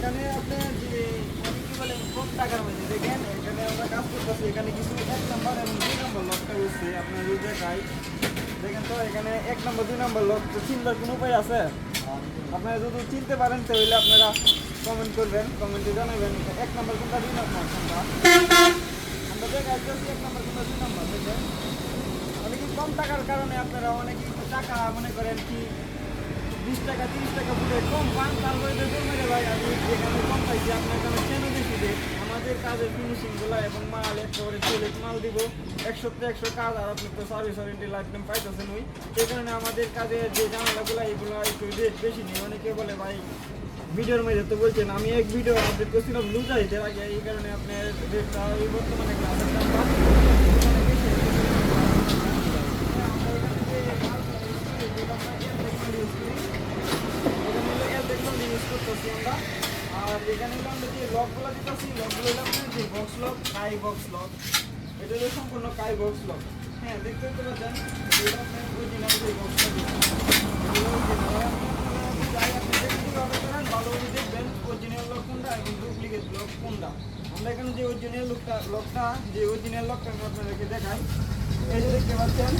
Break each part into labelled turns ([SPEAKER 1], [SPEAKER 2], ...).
[SPEAKER 1] এখানে আপনার যে মানে কি বলেন কম টাকার মধ্যে দেখেন এখানে আমরা কাজ করতেছি। এখানে কিছু 1 নাম্বার এবং 2 নাম্বার লকটা উঠছে আপনার ওই জায়গায় দেখেন। তো এখানে 1 নাম্বার 2 নাম্বার লক তো চিন্তার কোনো উপায় আছে? আপনারা যদি চিনতে পারেন তাহলে আপনারা কমেন্ট করবেন, কমেন্টে জানাবেন 1 নাম্বার কোনটা 2 নাম্বার কোনটা। আমরা দেখাই দিচ্ছি 1 নাম্বার কোনটা 2 নাম্বার দেখেন। অনেক কম টাকার কারণে আপনারা অনেকে টাকা মনে করেন কি 20 টাকা 30 টাকা পুরো কম পান, তারপরে দেখুন মেরে ভাই আমি যেখানে কম পাইছি আপনার এখানে কেন বেশি দেয়। আমাদের কাজের ফিনিশিংগুলো এবং মাল একেবারে চলে মাল দিব 100 কাজ, আর আপনি তো সার্ভিস ওয়ারেন্টি লাইফ টাইম পাইতেছেন ওই। এই কারণে আমাদের কাজের যে জানালাগুলো এগুলো একটু রেট বেশি নেই। অনেকে বলে ভাই ভিডিওর মধ্যে তো বলছেন আমি এক ভিডিও আপডেট করছিলাম লুজাইতে আগে, এই কারণে আপনার রেটটা এই বর্তমানে গ্লাসের দাম বাড়ছে বেশি। আর এখানে আমরা যে লকগুলো দিতেছি লকগুলো আপনার যে বক্স লক কাই বক্স লক, এটা হলো সম্পূর্ণ কাই বক্স লক। হ্যাঁ দেখতে পাচ্ছেন এটা আপনার অরিজিনাল যে বক্সটা যাই আপনি দেখতে পাবেন ভালোভাবে দেখবেন অরিজিনাল লক কোনটা এবং ডুপ্লিকেট লক কোনটা। আমরা এখানে যে অরিজিনাল লকটা যে অরিজিনাল লকটা আমি আপনাদেরকে দেখাই। এই যে দেখতে পাচ্ছেন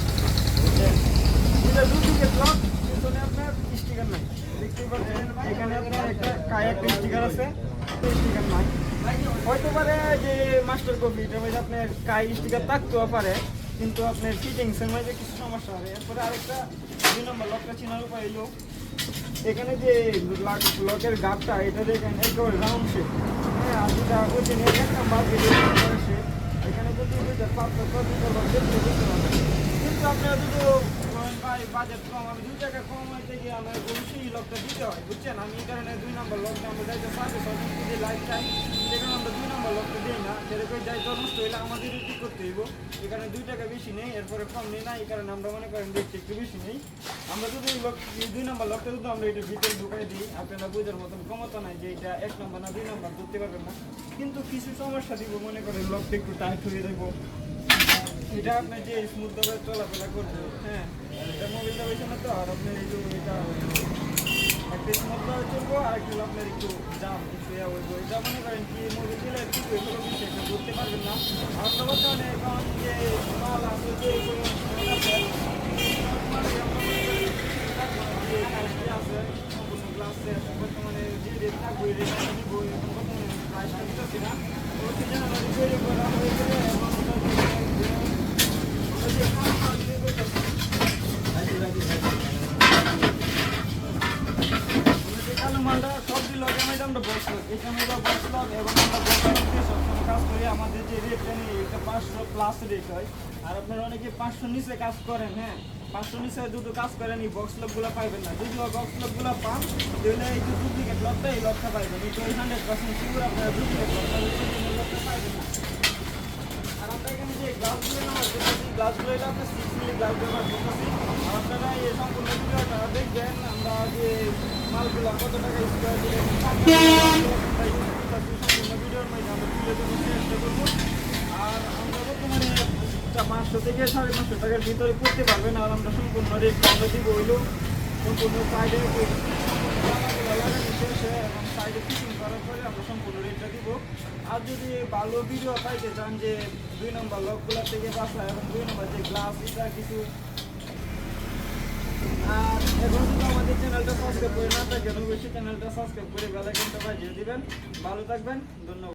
[SPEAKER 1] এটা ডুপ্লিকেট লক, পিছনে আপনার স্টিকার নাই দেখতে পাচ্ছেন। এখানে আপনার একটা কায়ের স্টিকার আছে, স্টিকার নাই। হয়তো পারে যে মাস্টার কপি এটার মধ্যে আপনার কাই স্টিকার থাকতেও পারে, কিন্তু আপনার ফিটিংসের মধ্যে কিছু সমস্যা হবে। এরপরে আরেকটা 2 নম্বর লকটা চেনার উপায় হলো এখানে যে লকের গাপটা এটা দেখেন একেবারে রাউন্ড শেপ। হ্যাঁ আর যেটা ওই যে 1 নাম্বার শেপ এখানে যদি কিন্তু আপনারা যদি ভাই বাজেট কম আমি 2 টাকা কম হইতে গিয়ে আমার অবশ্যই লকটা দিতে হয় বুঝছেন। আমি এই কারণে 2 নম্বর লকটা আমরা যাইতে সার্ভিস যে লাইফ টাইম সেখানে আমরা 2 নম্বর লকটা দিই না। সেরকম যাইতে নষ্ট হইলে আমাদেরই ঠিক করতে হইব। এখানে 2 টাকা বেশি নেই, এরপরে কম নেই না, এই কারণে আমরা মনে করেন রেটটা একটু বেশি নেই। আমরা যদি এই 2 নম্বর লকটা যদি আমরা এটা ভিতরে ঢুকাই দিই আপনারা বোঝার মতন ক্ষমতা নাই যে এটা 1 নম্বর না 2 নম্বর ধরতে পারবেন না। কিন্তু কিছু সমস্যা দিব মনে করেন লকটা একটু টাইট হয়ে যাবো, এটা আপনার যে স্মুথভাবে চলাফেরা করবে। হ্যাঁ এটা মোবিলটা হয়েছে না তো, আর আপনার এই যে এটা একটা স্মুথভাবে চলবো আর একটা আপনার একটু জাম একটু হইব। এটা মনে করেন কি মোবিল দিলে একটু এগুলো বেশি একটা করতে পারবেন না। আর বর্তমানে এখন যে মাল আছে যে আছে সম্পূর্ণ গ্লাসে বর্তমানে যে রেট থাকবে রেট দিব বর্তমানে প্রাইসটা দিতেছি না। ওই জানালা তৈরি করা হয়েছে এবং আমাদের যে রেটটা নিয়ে এটা 500 প্লাস রেট হয়। আর আপনারা অনেকে 500 নিচে কাজ করেন। হ্যাঁ 500 নিচে যদি কাজ করেন এই বক্স লকগুলো পাইবেন না। যদি বক্স লকগুলো পান তাহলে এই যে ডুপ্লিকেট লকটা এই লকটা পাইবেন। এই 100% শিওর আপনারা ডুপ্লিকেট লকটা পাইবেন না। আর আমরা এখানে যে গ্লাসগুলো ব্যবহার করতেছি গ্লাসগুলো হলো আপনার 6 মিলি গ্লাস ব্যবহার করতেছি। আর আপনারা এই সম্পূর্ণ ভিডিওটা দেখবেন আমরা যে মালগুলো কত টাকা স্কোয়ার দিলে সম্পূর্ণ ভিডিওর মধ্যে আমরা তুলে দেবো, চেষ্টা করবো। আর আমরা বর্তমানে 500 থেকে 550 টাকার ভিতরে করতে পারবেন। আর আমরা সম্পূর্ণ রেট আমরা দিব হইলো সম্পূর্ণ সাইডে লাগানো শেষে এবং সাইডে ফিটিং করার পরে আমরা সম্পূর্ণ রেটটা দিব। আর যদি ভালো ভিডিও পাইতে চান যে 2 নম্বর লকগুলো থেকে বাঁচা এবং 2 নম্বর যে গ্লাস এটা কিছু, আর এখন যদি আমাদের চ্যানেলটা সাবস্ক্রাইব করে না থাকেন অবশ্যই চ্যানেলটা সাবস্ক্রাইব করে বেল আইকনটা বাজিয়ে দিবেন। ভালো থাকবেন, ধন্যবাদ।